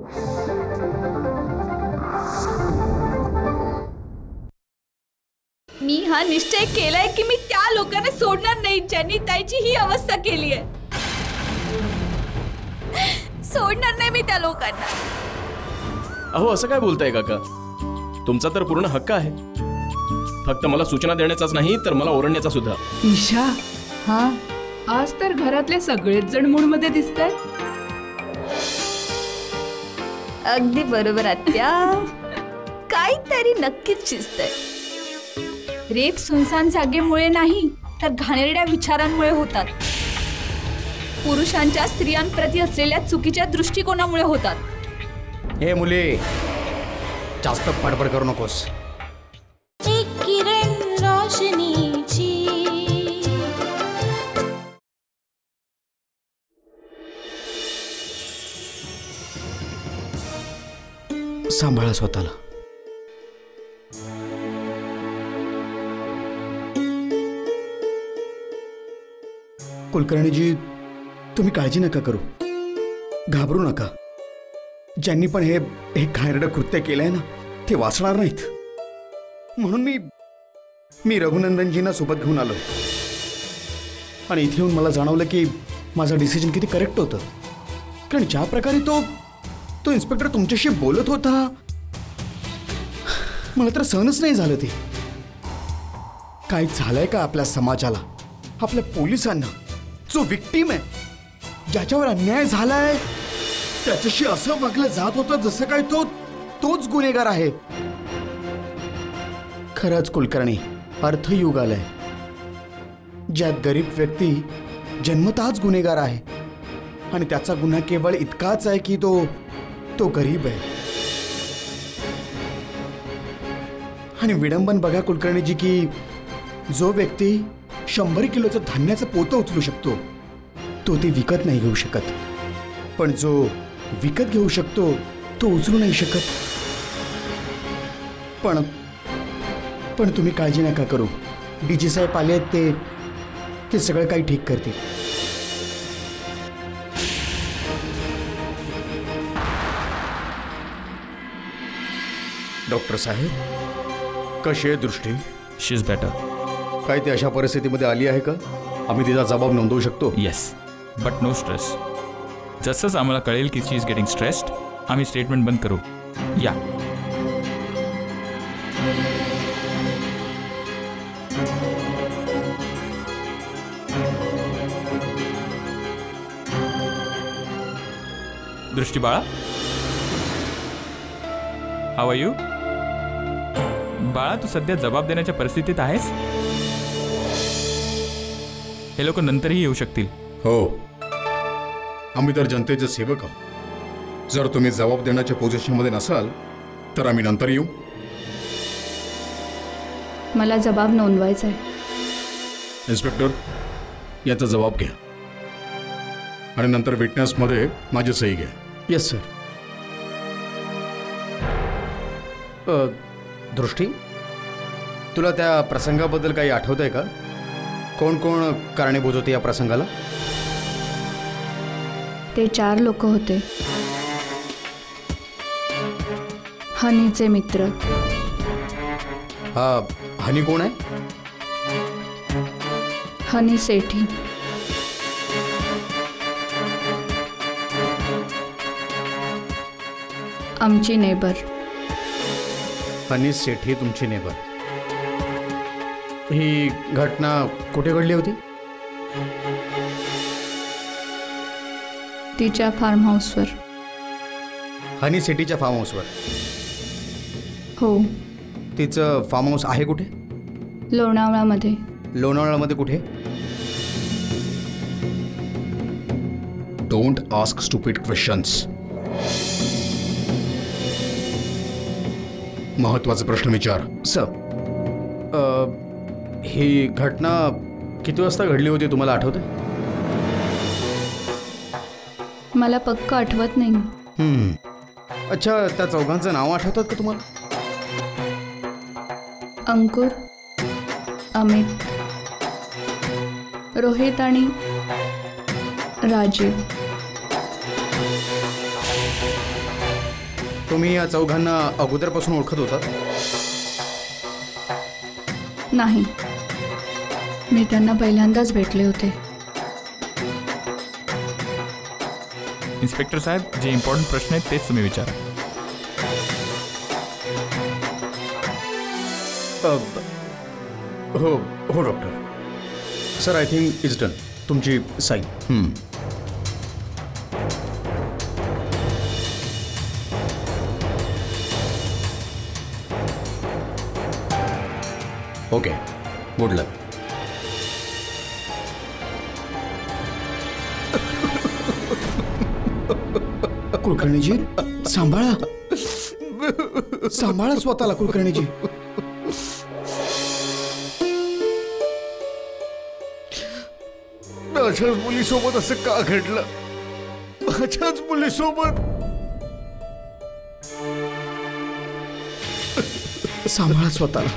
मी हा निश्चय केलाय की मी त्या लोकांना सोडणार नाही ज्यांनी ताईची ही अवस्था केली आहे. सोडणार नाही मी त्या लोकांना. अहो असं काय बोलताय काका? तुमचा तर पूर्ण हक्क आहे. फक्त मला सूचना देण्याचाच नाही तर मला ओरडण्याचा सुद्धा. ईशा, हा आज तर घरातले सगळेच जण मूड मध्ये दिसतायत. अगदी बरोबर आत्या. काहीतरी नक्कीच शिजतंय. रेप सुनसान जागेमुळे नाही तर घाणेरड्या विचारांमुळे होतात. पुरुषांच्या स्त्रियांप्रती असलेल्या चुकीच्या दृष्टिकोनामुळे होतात. हे मुले, जास्त बडबड करू नकोस. एक किरण रोशनीची. सांभाळा स्वतःला. कुलकर्णीजी, तुम्ही काळजी नका करू, घाबरू नका. ज्यांनी पण हे घाणेरडं कृत्य केलंय ना, ते वाचणार नाहीत. म्हणून मी रघुनंदनजींना सोबत घेऊन आलोय. आणि इथे येऊन मला जाणवलं की माझं डिसिजन किती करेक्ट होतं. कारण ज्या प्रकारे तो इन्स्पेक्टर तुमच्याशी बोलत होता, मला तर सहनच नाही झालं. ते काय झालंय का आपल्या समाजाला, आपल्या पोलिसांना? जो विक्टीम आहे, ज्याच्यावर अन्याय झालाय, त्याच्याशी असं वागलं जात होतं जसं काय तोच गुन्हेगार आहे. खरंच कुलकर्णी, अर्थयुग आलंय ज्यात गरीब व्यक्ती जन्मतःच गुन्हेगार आहे. आणि त्याचा गुन्हा केवळ इतकाच आहे की तो गरीब आहे. आणि विडंबन बघा कुलकर्णीजी की जो व्यक्ती 100 किलोचं धान्याचं पोतं उचलू शकतो, तो ते विकत नाही घेऊ शकत. पण जो विकत घेऊ शकतो, तो उचलू नाही शकत. पण तुम्ही काळजी नका करू. डीजी साहेब आले आहेत, ते सगळं काही ठीक करतील. डॉक्टर साहेब, कशी आहे दृष्टी? शी इज बेटर. काय ती अशा परिस्थितीमध्ये आली आहे का? आम्ही तिचा जबाब नोंदवू शकतो? Yes, but no stress. जसंच आम्हाला कळेल की शी इज गेटिंग स्ट्रेस्ड, आम्ही स्टेटमेंट बंद करू. या. दृष्टी बाळा, हाऊ आर यू? बाळा, तू सध्या जबाब देण्याच्या परिस्थितीत आहेस? हे लोक नंतरही येऊ शकतील. हो, आम्ही तर जनतेचे सेवक आहोत. जर तुम्ही जबाब देण्याच्या पोझिशनमध्ये नसाल तर आम्ही नंतर येऊ. मला जबाब नोंदवायचा आहे. इन्स्पेक्टर, याचा जबाब घ्या आणि नंतर विटनेसमध्ये माझी सही घ्या. Yes sir. दृष्टी, तुला त्या प्रसंगाबद्दल काही आठवत आहे का? कोण कोण कारणीभूत होते या प्रसंगाला? ते 4 लोक होते. हनीचे मित्र. हा हनी कोण आहे? हनी सेठी. आमची नेबर. हनी सेठी तुमची नेबर. ही घटना कुठे घडली होती? तिच्या फार्म हाऊसवर. हनी सेठीच्या फार्म हाऊसवर? हो. तिचं फार्म हाऊस आहे कुठे? लोणावळामध्ये. लोणावळामध्ये कुठे? Don't ask stupid questions. महत्वाचा प्रश्न विचार. सर, ही घटना किती वाजता घडली होती तुम्हाला आठवते? मला पक्क आठवत नाही. अच्छा, त्या चौघांचं नाव आठवतात का तुम्हाला? अंकुर, अमित, रोहित आणि राजीव. तुम्ही या चौघांना अगोदरपासून ओळखत होता? नाही, मी त्यांना पहिल्यांदाच भेटले होते. इन्स्पेक्टर साहेब, जे इम्पॉर्टंट प्रश्न आहेत तेच तुम्ही विचारा. हो हो doctor. Sir, I think it's done. तुमची साईन. ओके, गुड लक. कुलकर्णीजी, सांभाळा सांभाळा स्वतःला कुलकर्णीजी. माझ्याच मुलीसोबत असं का घडलं? माझ्याच मुलीसोबत. सांभाळा स्वतःला.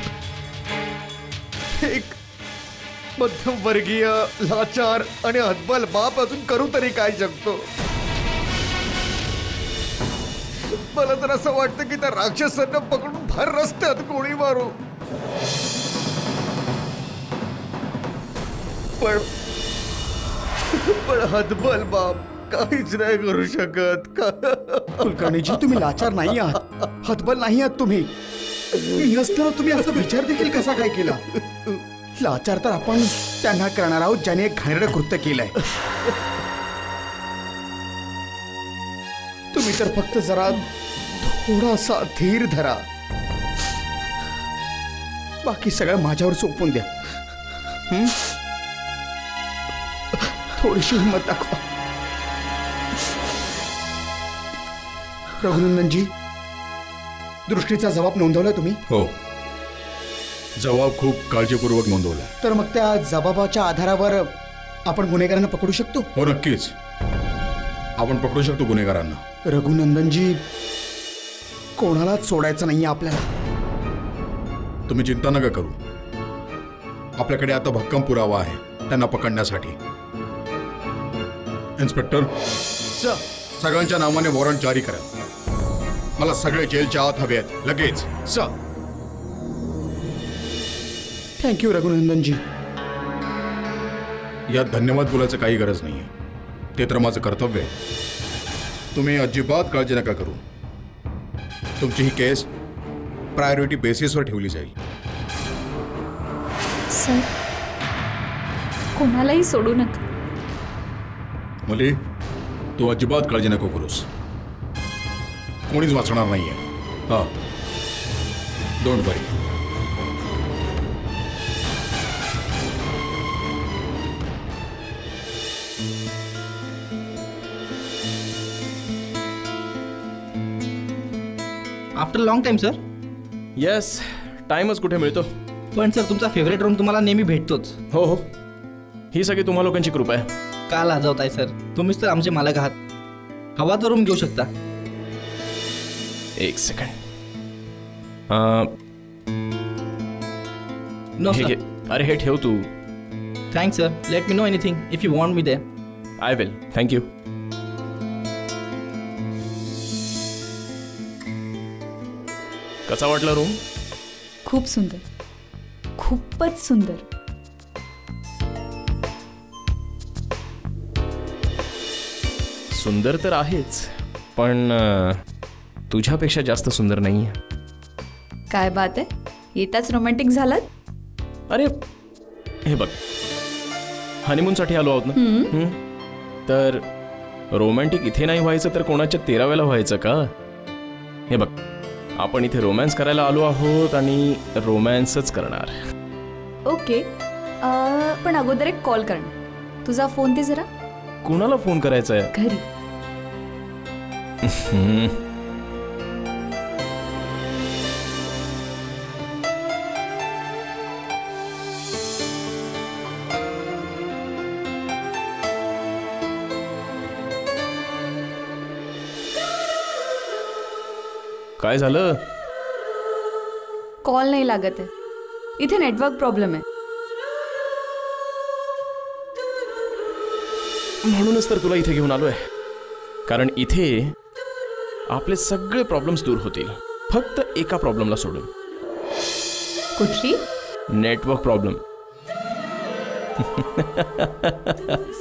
एक मध्यमवर्गीय, लाचार आणि हतबल बाप अजून करू तरी काय शकतो? मला तर असं वाटतं की त्या राक्षसांना पकडून भर रस्त्यात गोळी मारू. पण हतबल बाप काहीच नाही करू शकत. कुलकर्णीजी, तुम्ही लाचार नाही आहात, हतबल नाही आहात तुम्ही. मी असताना तुम्ही असा विचार देखील कसा काय केला? लाचार तर आपण त्यांना करणार आहोत ज्याने एक घाणेरडं कृत्य केलंय. तुम्ही तर फक्त जरा थोडासा धीर धरा. बाकी सगळं माझ्यावर सोपवून द्या. थोडीशी हिंमत दाखवा. रघुनंदनजी, दृष्टीचा जबाब नोंदवलाय तुम्ही? हो, जबाब खूप काळजीपूर्वक नोंदवला. तर मग त्या जबाबाच्या आधारावर आपण गुन्हेगारांना पकडू शकतो? हो, नक्कीच आपण पकडू शकतो गुन्हेगारांना. रघुनंदनजी, कोणालाच सोडायचं नाहीये आपल्याला. तुम्ही चिंता नका करू. आपल्याकडे आता भक्कम पुरावा आहे त्यांना पकडण्यासाठी. इन्स्पेक्टर, सगळ्यांच्या नावाने वॉरंट जारी करा. मला सगळे जेलच्या आत हवे आहेत लगेच. थँक्यू रघुनंदनजी. यात धन्यवाद बोलायचं काही गरज नाहीये. ते तर माझं कर्तव्य आहे. तुम्ही अजिबात काळजी नका करू. तुमची ही केस प्रायोरिटी बेसिसवर ठेवली जाईल. सर, कोणालाही सोडू नका. मुली, तू अजिबात काळजी नको करूस. कोणीच वाचणार नाहीये. हा, don't worry. After long time sir. Yes, टाइमच कुठे मिळतो. पण सर, तुमचा फेवरेट रूम तुम्हाला नेहमी भेटतोच. हो हो, ही सगळी तुम्हा लोकांची कृपा आहे. का लाजवताय सर? तुम्हीच तर आमचे मालक आहात. हवा तर रूम घेऊ शकता. एक सेकंड. नो हे सर. घे. अरे हे ठेव तू. Thanks sir. Let me know anything if you want me there. I will. Thank you. कसा वाटला रूम? खूप सुंदर, खूपच सुंदर. सुंदर तर आहेच, पण तुझ्यापेक्षा जास्त सुंदर नाही आहे. काय बात आहे, येताच रोमॅन्टिक झालात? अरे हे बघ, हनीमूनसाठी आलो आहोत ना. तर रोमॅन्टिक इथे नाही व्हायचं तर कोणाच्या 13व्याला व्हायचं का? हे बघ, आपण इथे रोमॅन्स करायला आलो आहोत आणि रोमॅन्सच करणार. ओके, पण अगोदर एक कॉल करणार. तुझा फोन दे जरा. कोणाला फोन करायचा आहे? घरी. काय झालं? कॉल नाही लागत आहे. इथे नेटवर्क प्रॉब्लेम आहे. म्हणूनच तर तुला इथे घेऊन आलोय. कारण इथे आपले सगळे प्रॉब्लेम्स दूर होतील, फक्त एका प्रॉब्लेमला सोडून. कुठली? Network problem.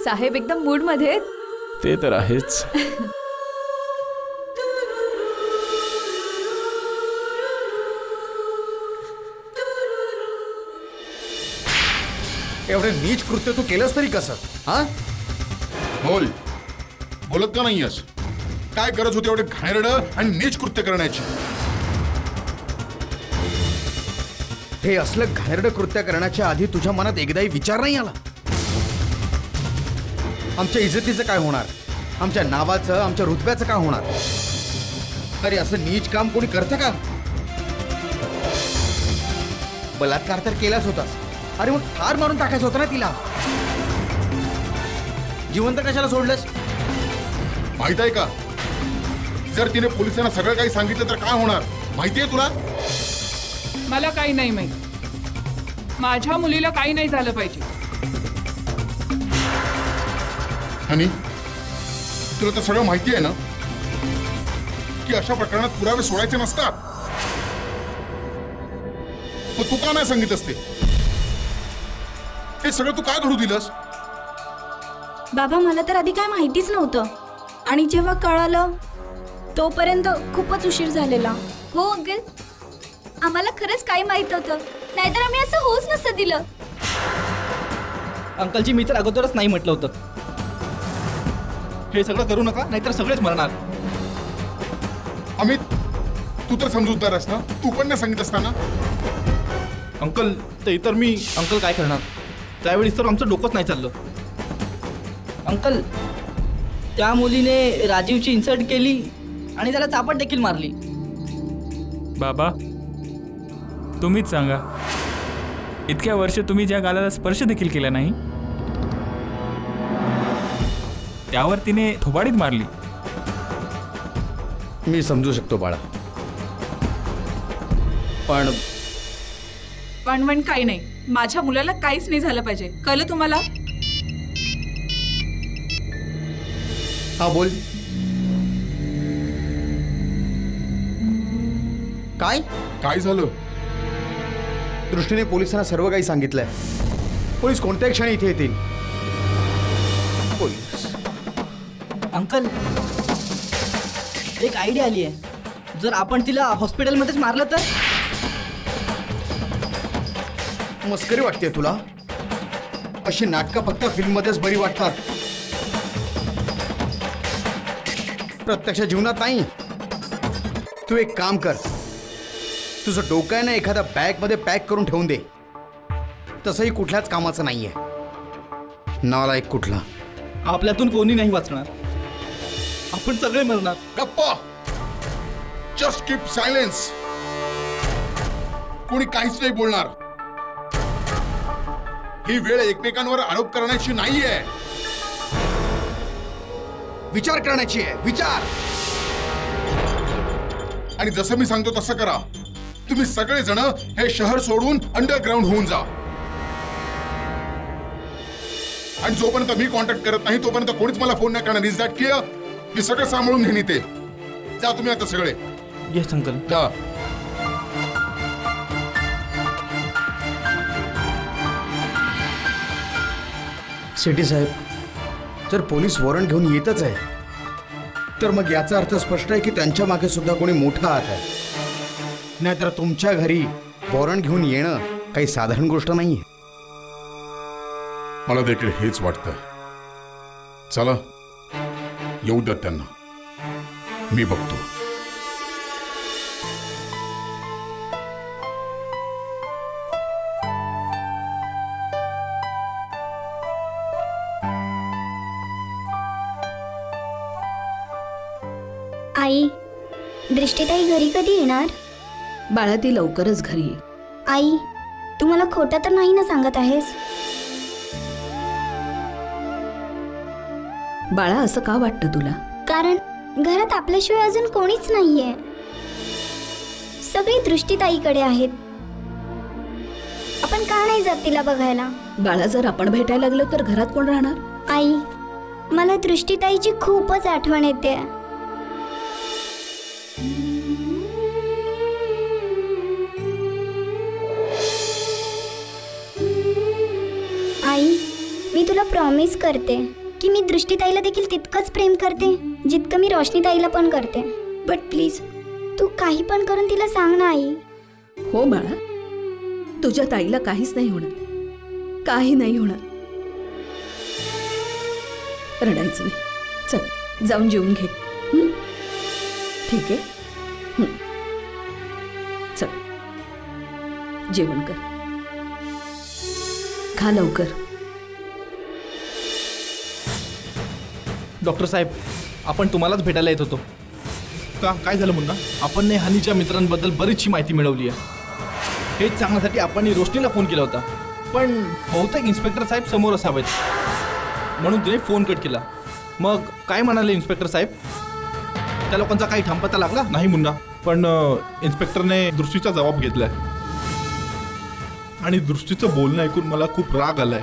साहेब एकदम मूड मध्ये. ते तर आहेच. एवढे नीच कृत्य तू केलंस तरी कसं? हा, बोलत का नाहीयस? काय गरज होती एवढे घाणेरडं आणि नीच कृत्य करण्याची? हे असलं घाणेरडं कृत्य करण्याच्या आधी तुझ्या मनात एकदाही विचार नाही आला? आमच्या इज्जतीचं काय होणार? आमच्या नावाचं, आमच्या रुतब्याचं काय होणार? अरे असं नीच काम कोणी करतं का? बलात्कार तर केलाच होतास. अरे मग ठार मारून टाकायचं होतं ना तिला. जिवंत कशाला सोडलंस? माहित आहे का, जर तिने पोलिसांना सगळं काही सांगितलं तर काय होणार माहितीये तुला? मला काही नाही माहित. माझ्या मुलीला काही नाही झालं पाहिजे. आणि तुला तर सगळं माहिती आहे ना की अशा प्रकरणात पुरावे सोडायचे नसतात. मग तू का नाही सांगितलंस ते? हे सगळं तू का घडू दिलंस? बाबा मला तर आधी काय माहितीच नव्हतं आणि जेव्हा कळालं तोपर्यंत खूपच उशीर झालेला. हो अंकल, आम्हाला खरंच काही माहित होतं, नाहीतर आम्ही असं होऊच नसतं दिलं. अंकलजी मी तर अगोदरच नाही म्हटलं होतं. हे सगळं करू नका नाहीतर सगळेच मरणार. अमित, तू तर समजूतदार आहेस ना, तू पण नाही सांगितलंस ना? अंकल ते तर मी अंकल काय करणार? त्यावेळी तर आमचं डोकंच नाही चाललं. अंकल त्या मुलीने राजीवची इन्सल्ट केली आणि त्याला चापट देखील मारली. बाबा तुम्हीच सांगा, इतक्या वर्ष तुम्ही ज्या गालाला स्पर्श देखील केला नाही त्यावर तिने थोबाडीत मारली. मी समजू शकतो बाळा, पण पण काही नाही. माझ्या मुलाला काहीच नाही झालं पाहिजे, कळलं तुम्हाला? हा बोल. काय झालं? दृष्टीने पोलिसांना सर्व काही सांगितलंय. पोलीस कोणत्याही क्षणी इथे येतील. पोलीस अंकल एक आयडिया आली आहे. जर आपण तिला हॉस्पिटलमध्येच मारलं तर? मस्करी वाटते तुला? अशी नाटकं फक्त फिल्ममध्येच बरी वाटतात, प्रत्यक्ष जीवनात नाही. तू एक काम कर, तुझं डोकं आहे ना एखाद्या बॅगमध्ये पॅक करून ठेवून दे. तसंही कुठल्याच कामाचं नाहीये. नालायक कुठला. आपल्यातून कोणी नाही वाचणार, आपण सगळे मरणार. गप्पा. Just keep silence. कोणी काहीच नाही बोलणार. ही वेळ एकमेकांवर आरोप करण्याची नाहीये, विचार करण्याची आहे. विचार. आणि जसं मी सांगतो तसं करा. तुम्ही सगळेजण हे शहर सोडून अंडरग्राऊंड होऊन जा. आणि जोपर्यंत मी कॉन्टॅक्ट करत नाही तोपर्यंत कोणीच मला फोन नाही करणार. Is that clear? मी सगळं सांभाळून घेईन इथे. जा तुम्ही आता सगळे. Yes uncle. जा. सिटी साहेब, जर पोलीस वॉरंट घेऊन येतच आहे तर मग याचा अर्थ स्पष्ट आहे की त्यांच्या मागे सुद्धा कोणी मोठा हात आहे. नाहीतर तुमच्या घरी वॉरंट घेऊन येणं काही साधारण गोष्ट नाहीये. मला देखील हेच वाटतं. चला येऊ द्या त्यांना, मी बघतो. आई, दृष्टीताई घरी कधी येणार? बाळा ती लवकरच घरी ये. आई, तू मला खोटं तर नाही ना सांगत आहेस? बाळा असं का वाटतं तुला? कारण घरात आपल्याशिवाय अजून कोणीच नाहीये. सगळी दृष्टीताईकडे आहेत. आपण का नाही जात तिला बघायला? बाळा जर आपण भेटायला लागलो तर घरात कोण राहणार? आई, मला दृष्टीताईची खूपच आठवण येते. प्रॉमिस करते की मी दृष्टीताईला देखील तितकंच प्रेम करते जितकं मी रोशनीताईला पण करते. बट प्लीज तू काही पण करून तिला सांग ना आई. हो बाळा, तुझ्या ताईला काहीच नाही होणार, काही नाही होणार. रडायचं नाही. चल जाऊन जेवून घे. ठीक आहे. चल जेवण कर, खा लवकर. डॉक्टर साहेब, आपण तुम्हालाच भेटायला येत होतो. का काय झालं मुन्ना? आपण हनीच्या मित्रांबद्दल बरीचशी माहिती मिळवली आहे. हेच सांगण्यासाठी आपण रोशनीला फोन केला होता, पण बहुतेक इन्स्पेक्टर साहेब समोर असावेत म्हणून तिने फोन कट केला. मग काय म्हणाले इन्स्पेक्टर साहेब? त्या लोकांचा काही ठामपत्ता लागला? नाही मुन्ना, पण इन्स्पेक्टरने दृष्टीचा जबाब घेतलाय आणि दृष्टीचं बोलणं ऐकून मला खूप राग आलाय.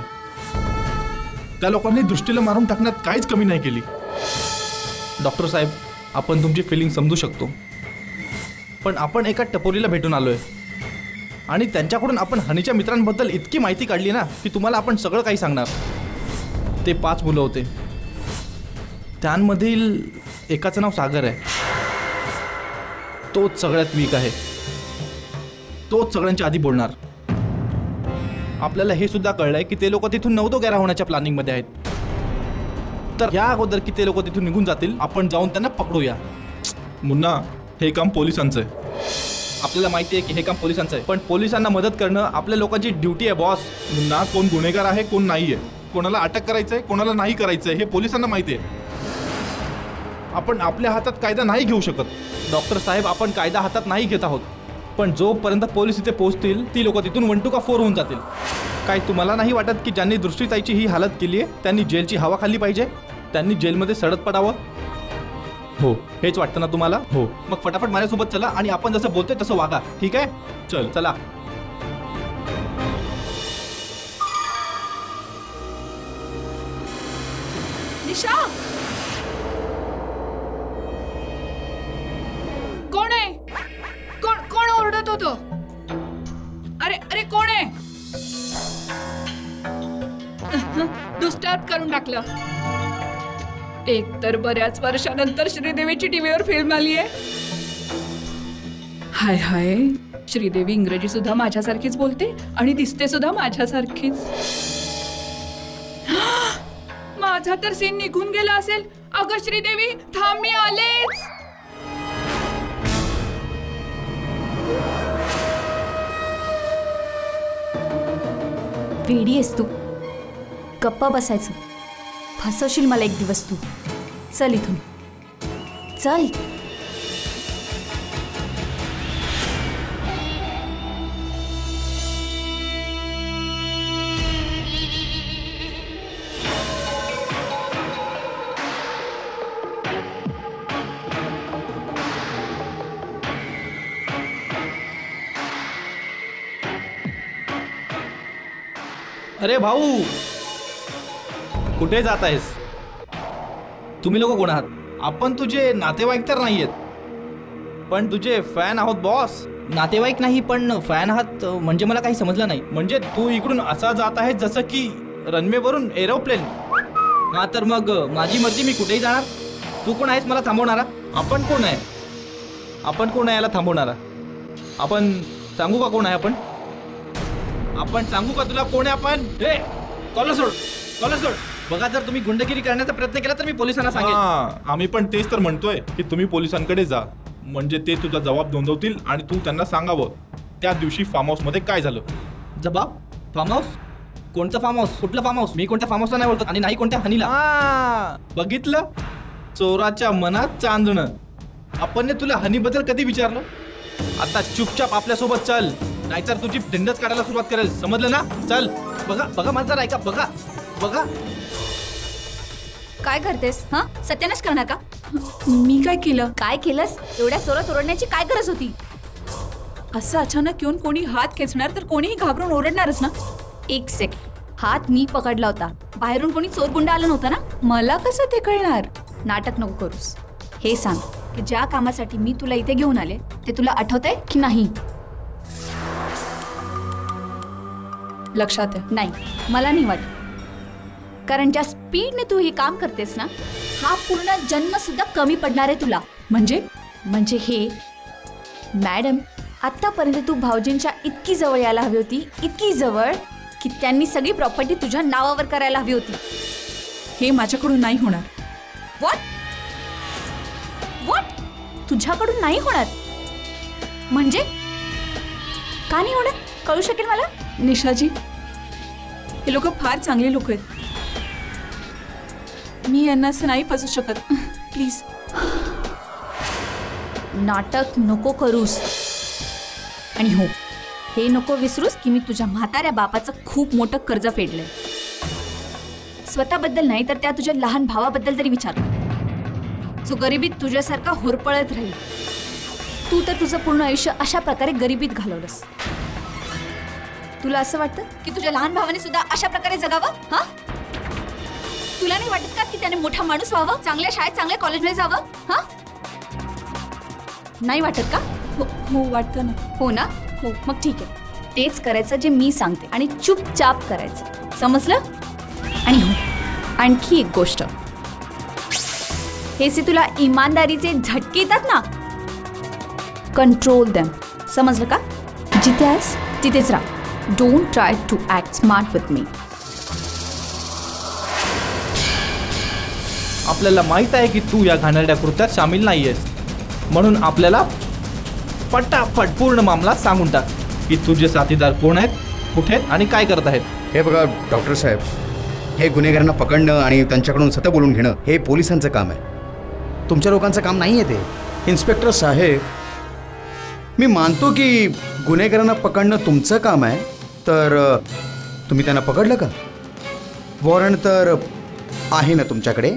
त्या लोकांनी दृष्टीला मारून टाकण्यात काहीच कमी नाही केली. डॉक्टर साहेब, आपण तुमची फिलिंग समजू शकतो, पण आपण एका टपोरीला भेटून आलोय आणि त्यांच्याकडून आपण हनीच्या मित्रांबद्दल इतकी माहिती काढली ना की तुम्हाला आपण सगळं काही सांगणार. ते 5 मुलं होते, त्यांमधील एकाचं नाव सागर आहे. तोच सगळ्यात वीक आहे, तोच सगळ्यांच्या आधी बोलणार. आपल्याला हे सुद्धा कळलंय की ते लोक तिथून नवदोग्यारा होण्याच्या प्लॅनिंगमध्ये आहेत. तर या अगोदर की ते लोक तिथून निघून जातील, आपण जाऊन त्यांना पकडूया. मुन्ना, हे काम पोलिसांचं आहे. आपल्याला माहिती आहे की हे काम पोलिसांचं आहे, पण पोलिसांना मदत करणं आपल्या लोकांची ड्युटी आहे बॉस. मुन्ना, कोण गुन्हेगार आहे कोण नाही आहे, कोणाला अटक करायचंय कोणाला नाही करायचंय हे पोलिसांना माहिती आहे. आपण आपल्या हातात कायदा नाही घेऊ शकत. डॉक्टर साहेब, आपण कायदा हातात नाही घेत आहोत, पण जोपर्यंत पोलीस इथे पोहोचतील ती लोक तिथून 1 to 4 होऊन जातील. काय तुम्हाला नाही वाटत की ज्यांनी दृष्टीताईची ही हालत केली आहे त्यांनी जेलची हवा खाल्ली पाहिजे? त्यांनी जेलमध्ये सडत पडावं? हो, हेच वाटतं ना तुम्हाला? हो. मग फटाफट माझ्यासोबत चला आणि आपण जसं बोलतोय तसं वागा, ठीक आहे? चल चला. निशा, कोण आहे? कोण ओरडत होतो? अरे कोण आहे? दुष्टात करून टाकलं. एक तर बऱ्याच वर्षानंतर श्रीदेवीची टीव्हीवर फिल्म आली आहे. हाय हाय, श्रीदेवी इंग्रजी सुद्धा माझ्यासारखीच बोलते आणि दिसते सुद्धा माझ्यासारखीच. माझा तर सीन निघून गेला असेल. अगं श्रीदेवी, थांब, मी आलेच. वेडी आहेस तू. गप्पा बसायचं. फसवशील मला एक दिवस तू. चल इथून, चल. अरे भाऊ, कुठे जात आहेस? तुम्ही लोक कोण आहात? आपण तुझे नातेवाईक तर नाही आहेत, पण तुझे फॅन आहोत बॉस. नातेवाईक नाही पण फॅन आहात म्हणजे मला काही समजलं नाही. म्हणजे तू इकडून असा जात आहेस जसं की रनवेवरून एरोप्लेन. हा, तर मग माझी मर्जी, मी कुठेही जाणार. तू कोण आहेस मला थांबवणारा? आपण कोण आहे? आपण कोण आहे याला थांबवणारा? आपण सांगू का कोण आहे आपण? आपण सांगू का तुला कोण आहे आपण? हे कॉलर सोड, कॉलर सोड. बघा, जर तुम्ही गुंडगिरी करण्याचा प्रयत्न केला तर मी पोलिसांना सांगेन. आम्ही पण तेच तर म्हणतोय की तुम्ही पोलिसांकडे जा, म्हणजे ते तुझा जबाब नोंदवतील आणि तू त्यांना सांगावं त्या दिवशी फार्म हाऊस मध्ये काय झालं. जबाब? Farm house? कोणतं फार्म हाऊस? कुठलं फार्म हाऊस? मी कोणत्या फार्म हाऊसला नाही बोलतो आणि नाही कोणत्या हनीला. बघितलं, चोराच्या मनात चांदणं. आपण तुला हनीबद्दल कधी विचारलं? आता चुपचाप आपल्यासोबत चल, नाहीतर तुझी धिंडच काढायला सुरुवात करेल. समजलं ना? चल. बघा बघा, माझं ऐका. बघा बघा. काय करतेस? हा, सत्यानाश करणार का? मी काय केलं? काय केलंस? एवढ्या जोरात ओरडण्याची काय गरज होती? असं अचानक येऊन कोणी हात खेचणार तर कोणीही घाबरून ओरडणारच ना. एक सेकंड, हात मी पकडला होता. बाहेरून कोणी चोरगुंड आलं नव्हतं ना? मला कसं ते कळणार? नाटक नको करूस. हे सांग की ज्या कामासाठी मी तुला इथे घेऊन आले ते तुला आठवतंय की नाही? लक्षात आहे? नाही, मला नाही वाटत. कारण ज्या स्पीडने तू हे काम करतेस ना, हा पूर्ण जन्म सुद्धा कमी पडणार आहे तुला. म्हणजे हे मॅडम, आतापर्यंत तू भाऊजींच्या इतकी जवळ यायला हवी होती, इतकी जवळ की त्यांनी सगळी प्रॉपर्टी तुझ्या नावावर करायला हवी होती. हे माझ्याकडून नाही होणार. व्हॉट? तुझ्याकडून नाही होणार म्हणजे? का नाही होणार कळू शकेल मला? निशाजी, हे लोक फार चांगले लोक आहेत. मी यांना असं नाही फसू शकत. प्लीज. नाटक नको करूस. आणि हो, हे नको विसरूस की मी तुझ्या म्हाताऱ्या बापाचं खूप मोठं कर्ज फेडलंय. स्वतःबद्दल नाही तर त्या तुझ्या लहान भावाबद्दल तरी विचार कर, जो गरिबीत तुझ्यासारखा होरपळत राहील. तू तर तुझं पूर्ण आयुष्य अशा प्रकारे गरिबीत घालवलंस. तुला असं वाटतं की तुझ्या लहान भावाने सुद्धा अशा प्रकारे जगावं? हा, तुला नाही वाटत का की त्याने मोठा माणूस व्हावं, चांगल्या शाळेत चांगल्या कॉलेजमध्ये जावं? हा, नाही वाटत का? हो वाटतं ना. हो ना? हो, मग ठीक आहे. तेच करायचं जे मी सांगते आणि चुपचाप करायचं, समजलं? आणि हो, आणखी एक गोष्ट, हे जे तुला इमानदारीचे झटके येतात ना, कंट्रोल देम. समजलं का? जिथे आहेस तिथेच राहा. Don't try to act smart with me. आपल्याला माहित आहे की तू या घाणेरड्या कृत्यात सामील नाहीयेस, म्हणून आपल्याला पटापट पूर्ण मामला सांगून टाक की तुझे साथीदार कोण आहेत, कुठे आहेत आणि काय करत आहेत. हे बघा डॉक्टर साहेब, हे गुन्हेगारांना पकडणं आणि त्यांच्याकडून सतत बोलून घेणं हे पोलिसांचं काम आहे, तुमच्या लोकांचं काम नाही आहे ते. इन्स्पेक्टर साहेब, मी मानतो की गुन्हेगारांना पकडणं तुमचं काम आहे, तर तुम्ही त्यांना पकडलं का? वॉरंट तर आहे ना तुमच्याकडे?